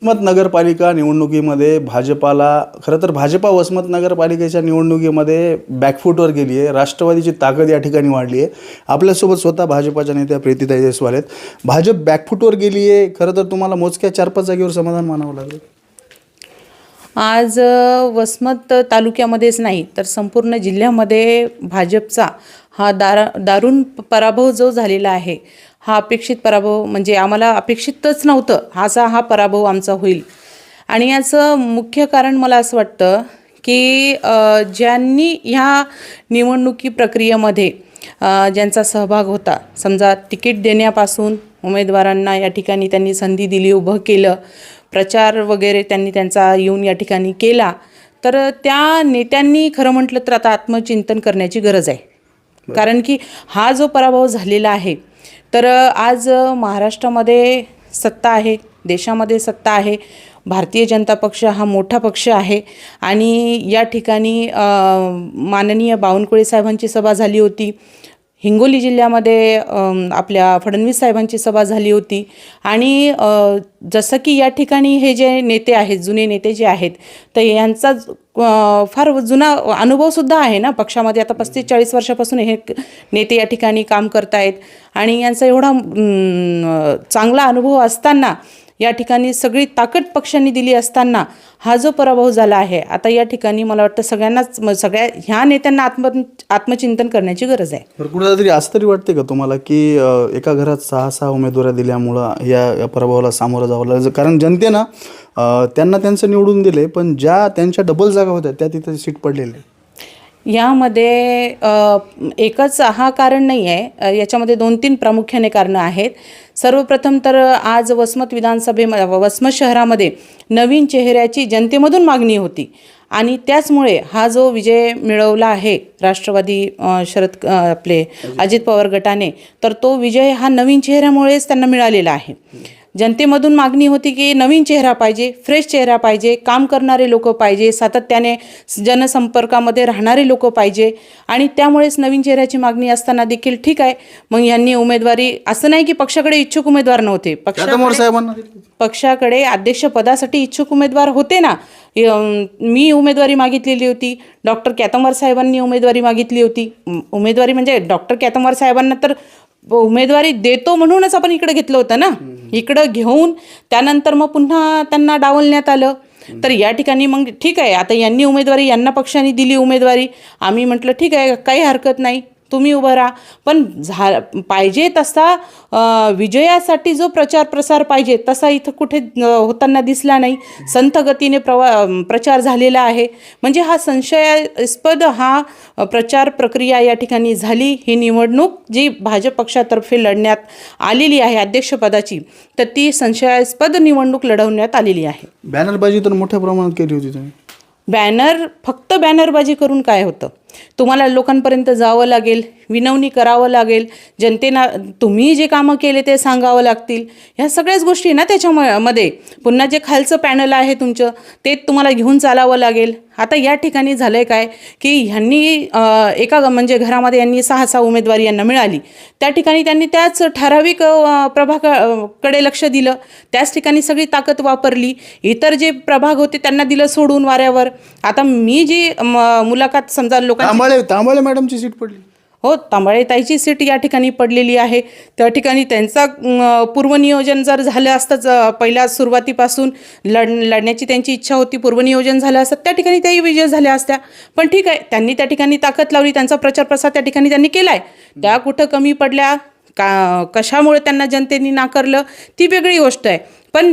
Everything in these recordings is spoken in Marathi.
वसमत नगरपालिका निवडणुकीमध्ये भाजपाला खरं तर भाजपा वसमत नगरपालिकेच्या निवडणुकीमध्ये बॅकफूटवर गेली आहे. राष्ट्रवादीची ताकद या ठिकाणी वाढली आहे. आपल्यासोबत स्वतः भाजपाच्या नेत्या प्रीतीताई जयस्वाल आहेत. भाजप बॅकफूटवर गेली आहे. खरं तर तुम्हाला मोजक्या 4-5 जागेवर समाधान मानावं लागेल. आज वसमत तालुक्यामध्येच नाही तर संपूर्ण जिल्ह्यामध्ये भाजपचा हा दारुण पराभव जो झालेला आहे, हा अपेक्षित पराभव म्हणजे आम्हाला अपेक्षितच नव्हतं हा पराभव आमचा होईल. आणि याचं मुख्य कारण मला असं वाटतं की ज्यांनी ह्या निवडणुकी प्रक्रियेमध्ये ज्यांचा सहभाग होता, समजा तिकीट देण्यापासून उमेदवारांना या ठिकाणी त्यांनी संधी दिली, उभं केलं, प्रचार वगैरे त्यांनी त्यांचा येऊन या ठिकाणी केला, तर त्या नेत्यांनी खरं म्हटलं तर आता आत्मचिंतन करण्याची गरज आहे. कारण की हा जो पराभव झालेला आहे, तर आज महाराष्ट्रामध्ये सत्ता आहे, देशामध्ये सत्ता आहे. भारतीय जनता पक्ष हा मोठा पक्ष आहे आणि या ठिकाणी माननीय बावनकुळे साहेबांची सभा झाली होती. हिंगोली जिल्ह्यामध्ये आपल्या फडणवीस साहेबांची सभा झाली होती. आणि जसं की या ठिकाणी हे जे नेते आहेत, जुने नेते जे आहेत, तर यांचा फार जुना अनुभवसुद्धा आहे ना पक्षामध्ये. आता 35-40 वर्षापासून हे नेते या ठिकाणी काम करत आहेत आणि यांचा एवढा चांगला अनुभव असताना, या ठिकाणी सगळी ताकद पक्षांनी दिली असताना हा जो पराभव झाला आहे, आता या ठिकाणी मला वाटतं सगळ्या ह्या नेत्यांना आत्मचिंतन करण्याची गरज आहे. तर कुठेतरी असं तरी वाटते का तुम्हाला की एका घरात 6 उमेदवार दिल्यामुळं या पराभवाला सामोरं जावं लागलं? कारण जनतेनं त्यांना त्यांचं निवडून दिले, पण ज्या त्यांच्या डबल जागा होत्या त्या तिथे सीट पडलेले. यामध्ये एकच हा कारण नाही आहे, याच्यामध्ये 2-3 प्रामुख्याने कारणं आहेत. सर्वप्रथम तर आज वसमत वसमत शहरामध्ये नवीन चेहऱ्याची जनतेमधून मागणी होती आणि त्याचमुळे हा जो विजय मिळवला आहे राष्ट्रवादी आपले अजित पवार गटाने, तर तो विजय हा नवीन चेहऱ्यामुळेच त्यांना मिळालेला आहे. जनतेमधून मागणी होती की नवीन चेहरा पाहिजे, फ्रेश चेहरा पाहिजे, काम करणारे लोक पाहिजे, सातत्याने जनसंपर्कामध्ये राहणारे लोक पाहिजे आणि त्यामुळेच नवीन चेहऱ्याची मागणी असताना देखील ठीक आहे, मग यांनी उमेदवारी, असं नाही की पक्षाकडे इच्छुक उमेदवार नव्हते, पक्षाकडे अध्यक्षपदासाठी इच्छुक उमेदवार होते ना. मी उमेदवारी मागितलेली होती, डॉक्टर कॅतमवार साहेबांनी उमेदवारी मागितली होती. उमेदवारी म्हणजे डॉक्टर कॅतमवार साहेबांना तर उमेदवारी देतो म्हणूनच आपण इकडे घेतलं होतं ना. इकडं घेऊन त्यानंतर मग पुन्हा त्यांना डावलण्यात आलं. तर या ठिकाणी मग ठीक आहे, आता यांनी उमेदवारी, यांना पक्षाने दिली उमेदवारी, आम्ही म्हटलं ठीक आहे, काही हरकत नाही, तुम्ही उभं राहा. पण पाहिजे तसा विजयासाठी जो प्रचार प्रसार पाहिजे तसा इथं कुठे होताना दिसला नाही. संथ गतीने प्रचार झालेला आहे. म्हणजे हा संशयास्पद हा प्रचार प्रक्रिया या ठिकाणी झाली. ही निवडणूक जी भाजप पक्षातर्फे लढण्यात आलेली आहे अध्यक्षपदाची, तर ती संशयास्पद निवडणूक लढवण्यात आलेली आहे. बॅनरबाजी तर मोठ्या प्रमाणात केली होती तुम्ही. फक्त बॅनरबाजी करून काय होतं? तुम्हाला लोकांपर्यंत जावं लागेल, विनवणी करावं लागेल, जनतेना तुम्ही जे कामं केले ते सांगावं लागतील. ह्या सगळ्याच गोष्टी ना त्याच्यामध्ये. पुन्हा जे खालचं पॅनल आहे तुमचं, ते तुम्हाला घेऊन चालावं लागेल. आता या ठिकाणी झालं आहे काय की ह्यांनी एका म्हणजे घरामध्ये यांनी 6 उमेदवारी यांना मिळाली, त्या ठिकाणी त्यांनी त्याच ठराविक प्रभागाकडे लक्ष दिलं, त्याच ठिकाणी सगळी ताकद वापरली. इतर जे प्रभाग होते त्यांना दिलं सोडून वाऱ्यावर. आता मी जी मुलाखत समजा तांबळे मॅडमची सीट पडली. हो, तांबळे ताईची सीट या ठिकाणी पडलेली आहे. त्या ठिकाणी त्यांचा पूर्वनियोजन जर झालं असतंच, पहिल्या सुरुवातीपासून लढण्याची त्यांची इच्छा होती, पूर्वनियोजन झालं असतं, त्या ठिकाणी त्याही विजय झाल्या असत्या. पण ठीक आहे, त्यांनी त्या ठिकाणी ताकद लावली, त्यांचा प्रचार प्रसार त्या ठिकाणी त्यांनी केला आहे. त्या कुठं कमी पडल्या, कशामुळे त्यांना जनतेने नाकारलं ती वेगळी गोष्ट आहे. पण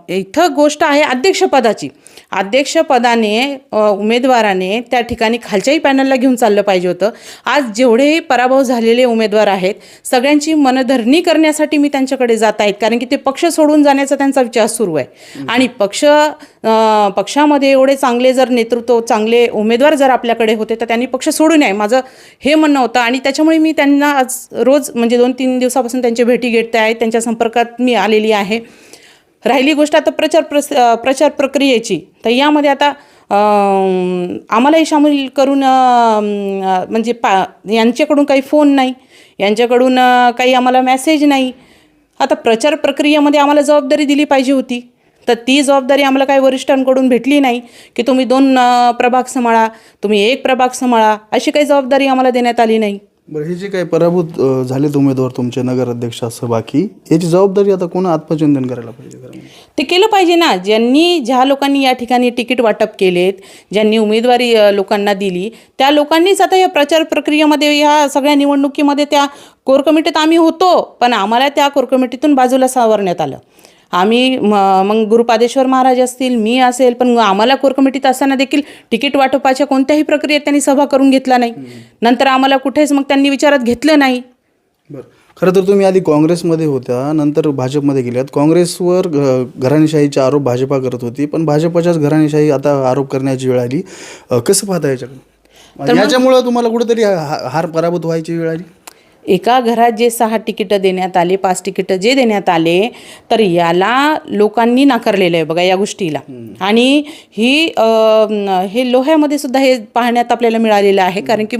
इथं गोष्ट आहे अध्यक्षपदाची. अध्यक्षपदाने उमेदवाराने त्या ठिकाणी खालच्याही पॅनलला घेऊन चाललं पाहिजे होतं. आज जेवढेही पराभव झालेले उमेदवार आहेत, सगळ्यांची मनधरणी करण्यासाठी मी त्यांच्याकडे जात आहेत, कारण की ते पक्ष सोडून जाण्याचा त्यांचा विचार सुरू आहे. आणि पक्षामध्ये एवढे चांगले जर नेतृत्व, चांगले उमेदवार जर आपल्याकडे होते, तर त्यांनी पक्ष सोडू नये, माझं हे म्हणणं होतं. आणि त्याच्यामुळे मी त्यांना आज रोज म्हणजे 2-3 दिवसापासून त्यांची भेटी घेते आहे, त्यांच्या संपर्कात मी आलेली आहे. राहिली गोष्ट आता प्रचार प्रक्रियेची, तर यामध्ये आता आम्हालाही सामील करून म्हणजे यांच्याकडून काही फोन नाही, यांच्याकडून काही आम्हाला मेसेज नाही. आता प्रचार प्रक्रियेमध्ये आम्हाला जबाबदारी दिली पाहिजे होती, तर ती जबाबदारी आम्हाला काही वरिष्ठांकडून भेटली नाही की तुम्ही 2 प्रभाग सांभाळा, तुम्ही 1 प्रभाग सांभाळा, अशी काही जबाबदारी आम्हाला देण्यात आली नाही. बरं, हे जे काही पराभूत झालेत उमेदवार तुमचे नगराध्यक्ष असं बाकी, याची जबाबदारी आता कोण आत्मचिंतन करायला पाहिजे घरामध्ये? ते केलं पाहिजे ना. ज्या लोकांनी या ठिकाणी तिकीट वाटप केलेत, ज्यांनी उमेदवारी लोकांना दिली, त्या लोकांनीच आता या प्रचार प्रक्रियेमध्ये, या सगळ्या निवडणुकीमध्ये त्या कोर कमिटीत आम्ही होतो, पण आम्हाला त्या कोर कमिटीतून बाजूला सावरण्यात आलं. आम्ही मग गुरुपादेश्वर महाराज असतील, मी असेल, पण आम्हाला कोर कमिटीत असताना देखील तिकीट वाटपाच्या कोणत्याही प्रक्रियेत त्यांनी सहभाग करून घेतला नाही. नंतर आम्हाला कुठेच मग त्यांनी विचारात घेतलं नाही. बरं, खरं तर तुम्ही आधी काँग्रेसमध्ये होत्या, नंतर भाजपमध्ये गेल्यात. काँग्रेसवर घराणेशाहीचे आरोप भाजपा करत होती, पण भाजपच्याच घराणेशाही आता आरोप करण्याची वेळ आली. कसं पाहता याच्याकडे? याच्यामुळं तुम्हाला कुठेतरी हार पराभूत व्हायची वेळ आली? एका घरात जे 6 तिकीटं देण्यात आले, 5 तिकीटं जे देण्यात आले, तर याला लोकांनी नाकारलेलं आहे बघा या गोष्टीला. आणि हे लोह्यामध्ये सुद्धा हे पाहण्यात आपल्याला मिळालेलं आहे, कारण की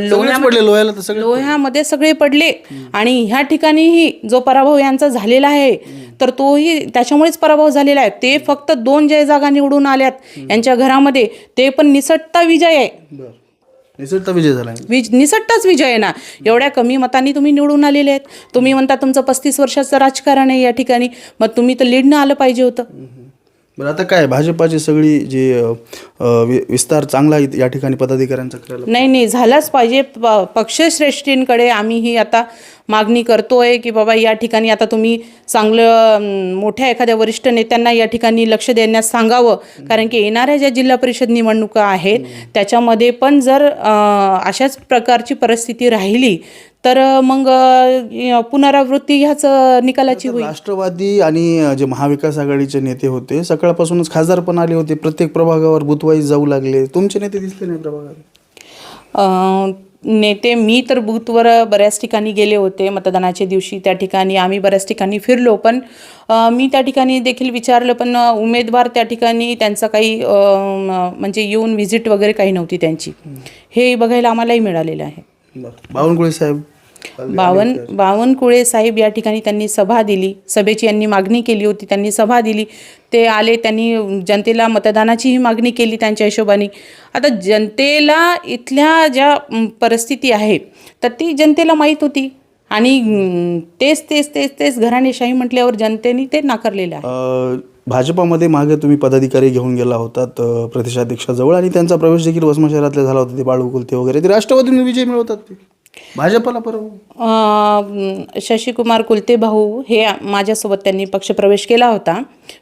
लोह्यामध्ये सगळे पडले. आणि ह्या ठिकाणीही जो पराभव यांचा झालेला आहे, तर तोही त्याच्यामुळेच पराभव झालेला आहे. ते फक्त 2 जे जागा निवडून आल्यात यांच्या घरामध्ये, ते पण निसटता विजय आहे. निसटता विजय झाला, निसटताच विजय आहे ना. एवढ्या कमी मतांनी तुम्ही निवडून आलेले आहेत. तुम्ही म्हणता तुमचं 35 वर्षाचं राजकारण आहे या ठिकाणी, मग तुम्ही तर लीडनं आलं पाहिजे होतं. बरं, आता काय भाजपाची सगळी जे विस्तार चांगला या ठिकाणी पदाधिकाऱ्यांचा करायला नाही झालाच पाहिजे. पक्षश्रेष्ठींकडे आम्हीही आता मागणी करतोय की बाबा या ठिकाणी आता तुम्ही चांगलं मोठ्या एखाद्या वरिष्ठ नेत्यांना या ठिकाणी लक्ष देण्यास सांगावं. कारण की येणाऱ्या ज्या जिल्हा परिषद निवडणुका आहेत त्याच्यामध्ये पण जर अशाच प्रकारची परिस्थिती राहिली तर मग पुनरावृत्ती ह्याच निकालाची होईल. राष्ट्रवादी आणि जे महाविकास आघाडीचे नेते होते सकाळपासूनच खासदार पण आले होते, प्रत्येक प्रभागावर बूथवाईज जाऊ लागले. तुमचे नेते दिसले नाही प्रभागात? नेते मी तर बूथवर बऱ्याच ठिकाणी गेले होते मतदानाच्या दिवशी. त्या ठिकाणी आम्ही बऱ्याच ठिकाणी फिरलो, पण मी त्या ठिकाणी देखील विचारलं, पण उमेदवार त्या ठिकाणी त्यांचा काही म्हणजे येऊन व्हिजिट वगैरे काही नव्हती त्यांची. हे बघायला आम्हालाही मिळालेलं आहे. बावनकुळे साहेब बावनकुळे साहेब या ठिकाणी त्यांनी सभा दिली, सभेची यांनी मागणी केली होती, त्यांनी सभा दिली, ते आले, त्यांनी जनतेला मतदानाचीही मागणी केली त्यांच्या हिशोबाने. आता जनतेला इथल्या ज्या परिस्थिती आहे तर ती जनतेला माहीत होती आणि तेच घराणेशाही म्हटल्यावर जनतेने ते नाकारलेलं आहे. भाजपामध्ये मागे तुम्ही पदाधिकारी घेऊन गेला होतात प्रदेशाध्यक्षाजवळ, आणि त्यांचा प्रवेश देखील वसमत शहरातला झाला होता. ते बाळू कुलते वगैरे, ते राष्ट्रवादीने विजय मिळवतात, ते भाजपला पराभव. शशिकुमार कुलते भाऊ हे माझ्यासोबत त्यांनी पक्षप्रवेश केला होता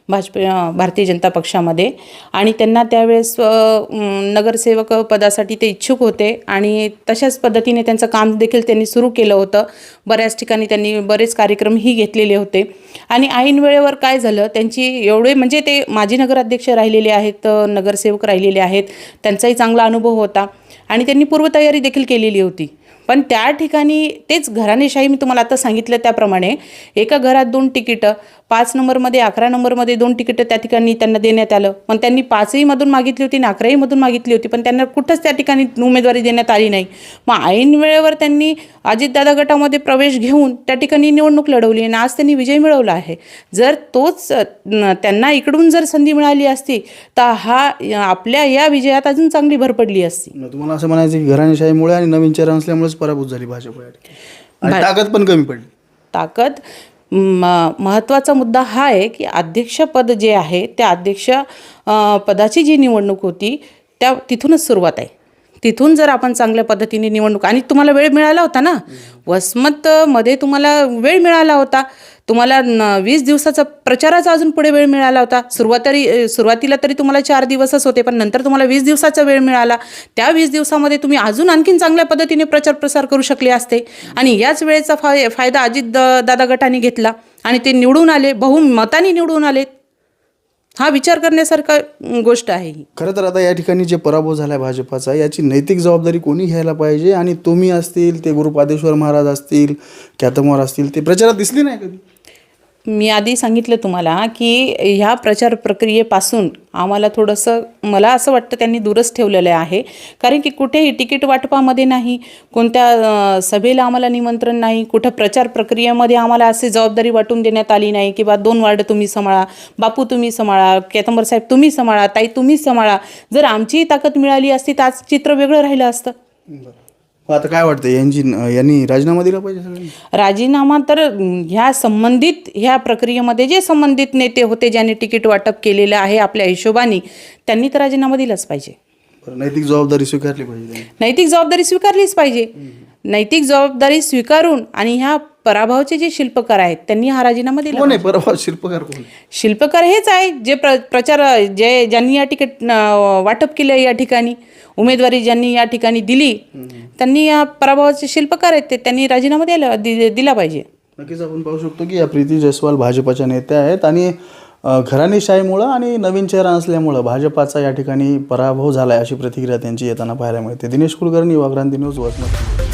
भारतीय जनता पक्षामध्ये, आणि त्यांना त्यावेळेस नगरसेवक पदासाठी ते इच्छुक होते आणि तशाच पद्धतीने त्यांचं काम देखील त्यांनी सुरू केलं होतं. बऱ्याच ठिकाणी त्यांनी बरेच कार्यक्रमही घेतलेले होते. आणि ऐन वेळेवर काय झालं, त्यांची एवढे म्हणजे ते माजी नगराध्यक्ष राहिलेले आहेत, नगरसेवक राहिलेले आहेत, त्यांचाही चांगला अनुभव होता आणि त्यांनी पूर्वतयारी देखील केलेली होती. पण त्या ठिकाणी तेच घराणेशाही मी तुम्हाला आता सांगितलं त्याप्रमाणे एका घरात 2 तिकीटं, 5 नंबरमध्ये 11 नंबरमध्ये 2 तिकीटं त्या ठिकाणी त्यांना देण्यात आलं. पण त्यांनी 5ही मधून मागितली होती आणि 11ही मधून मागितली होती, पण त्यांना कुठंच त्या ठिकाणी उमेदवारी देण्यात आली नाही. मग ऐन वेळेवर त्यांनी अजितदादा गटामध्ये प्रवेश घेऊन त्या ठिकाणी निवडणूक लढवली आणि आज त्यांनी विजय मिळवला आहे. जर तोच त्यांना इकडून जर संधी मिळाली असती तर आपल्या या विजयात अजून चांगली भर पडली असती. तुम्हाला असं म्हणायचं की घराणेशाहीमुळे आणि नवीन चेहरा नसल्यामुळेच पराभूत झाली भाजप, आणि ताकद पण कमी पडली. ताकद महत्त्वाचा मुद्दा हा आहे की अध्यक्षपद जे आहे त्या अध्यक्ष पदाची जी निवडणूक होती तिथूनच सुरुवात आहे. तिथून जर आपण चांगल्या पद्धतीने निवडणूक, आणि तुम्हाला वेळ मिळाला होता ना, वसमतमध्ये तुम्हाला वेळ मिळाला होता, तुम्हाला 20 दिवसाचा प्रचाराचा अजून पुढे वेळ मिळाला होता. सुरुवातीला तरी तुम्हाला 4 दिवसच होते, पण नंतर तुम्हाला 20 दिवसाचा वेळ मिळाला. त्या 20 दिवसामध्ये तुम्ही अजून आणखीन चांगल्या पद्धतीने प्रचार प्रसार करू शकले असते. आणि याच वेळेचा फायदा अजित दादा गटाने घेतला आणि ते निवडून आले, बहुमताने निवडून आले. हा विचार करण्यासारखा गोष्ट आहे ही. खरं तर आता या ठिकाणी जे पराभव झाला आहे भाजपाचा, याची नैतिक जबाबदारी कोणी घ्यायला पाहिजे? आणि तुम्ही असतील, ते गुरुपादेश्वर महाराज असतील, ख्यातमवार असतील, ते प्रचारात दिसले नाही कधी? मी आधी सांगितलं तुम्हाला की ह्या प्रचार प्रक्रियेपासून आम्हाला थोडंसं मला असं वाटतं त्यांनी दूरच ठेवलेलं आहे. कारण की कुठेही तिकीट वाटपामध्ये नाही, कोणत्या सभेला आम्हाला निमंत्रण नाही, कुठं प्रचार प्रक्रियेमध्ये आम्हाला अशी जबाबदारी वाटून देण्यात आली नाही की बा 2 वार्ड तुम्ही सांभाळा, बापू तुम्ही सांभाळा, केतंबर साहेब तुम्ही सांभाळा, ताई तुम्ही सांभाळा. जर आमचीही ताकद मिळाली असती तर आज चित्र वेगळं राहिलं असतं. आता काय वाटतं यांनी राजीनामा दिला पाहिजे सगळ्यांनी? राजीनामा तर ह्या प्रक्रियेमध्ये जे संबंधित नेते होते ज्यांनी तिकीट वाटप केलेलं आहे आपल्या हिशोबाने, त्यांनी तर राजीनामा दिलाच पाहिजे. बरं, नैतिक जबाबदारी स्वीकारली पाहिजे त्यांनी. नैतिक जबाबदारी स्वीकारलीच पाहिजे. नैतिक जबाबदारी स्वीकारून आणि ह्या पराभवाचे जे शिल्पकार आहेत त्यांनी हा राजीनामा दिला. कोण आहे परवा शिल्पकार कोण? शिल्पकार हेच आहे जे प्रचार ज्यांनी या तिकीट वाटप केलं या ठिकाणी, उमेदवारी ज्यांनी या ठिकाणी दिली, त्यांनी या पराभवाचे शिल्पकार आहेत त्यांनी राजीनामा दिला पाहिजे. नक्कीच आपण पाहू शकतो की या प्रीती जयस्वाल भाजपाच्या नेत्या आहेत आणि घराणेशाहीमुळं आणि नवीन चेहरा नसल्यामुळं भाजपाचा या ठिकाणी पराभव झाला आहे अशी प्रतिक्रिया त्यांची येताना पाहायला मिळते. दिनेश कुलकर्णी, युवा क्रांती न्यूज, वसमत.